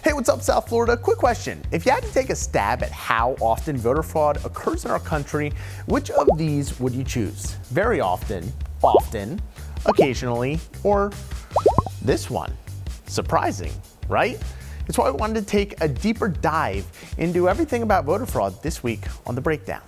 Hey, what's up, South Florida? Quick question. If you had to take a stab at how often voter fraud occurs in our country, which of these would you choose? Very often, occasionally, or this one? Surprising, right? It's why I wanted to take a deeper dive into everything about voter fraud this week on The Breakdown.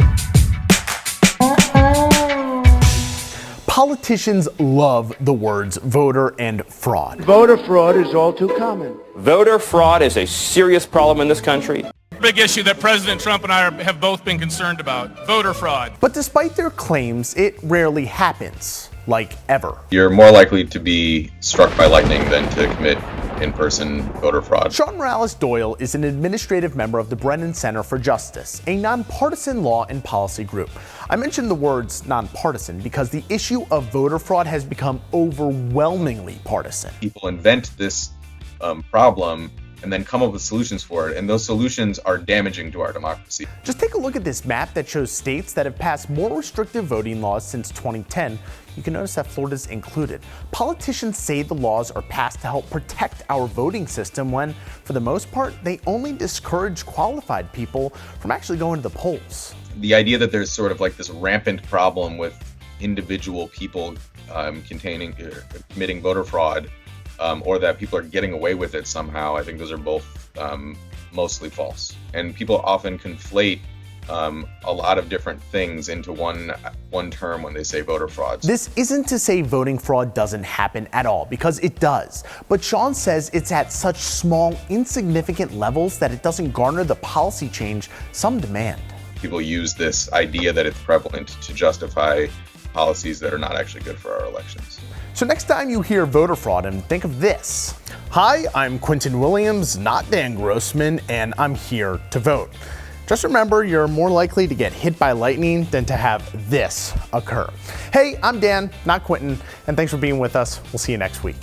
Politicians love the words voter and fraud. Voter fraud is all too common. Voter fraud is a serious problem in this country. Big issue that President Trump and I have both been concerned about, voter fraud. But despite their claims, it rarely happens, like ever. You're more likely to be struck by lightning than to commit in-person voter fraud. Sean Morales Doyle is an administrative member of the Brennan Center for Justice, a nonpartisan law and policy group. I mentioned the words nonpartisan because the issue of voter fraud has become overwhelmingly partisan. People invent this problem and then come up with solutions for it, and those solutions are damaging to our democracy. Just take a look at this map that shows states that have passed more restrictive voting laws since 2010. You can notice that Florida's included. Politicians say the laws are passed to help protect our voting system when, for the most part, they only discourage qualified people from actually going to the polls. The idea that there's sort of like this rampant problem with individual people committing voter fraud, or that people are getting away with it somehow, I think those are both mostly false. And people often conflate a lot of different things into one term when they say voter fraud. This isn't to say voting fraud doesn't happen at all, because it does. But Sean says it's at such small, insignificant levels that it doesn't garner the policy change some demand. People use this idea that it's prevalent to justify policies that are not actually good for our elections. So next time you hear voter fraud, and think of this. Hi, I'm Quentin Williams, not Dan Grossman, and I'm here to vote. Just remember, you're more likely to get hit by lightning than to have this occur. Hey, I'm Dan, not Quentin, and thanks for being with us. We'll see you next week.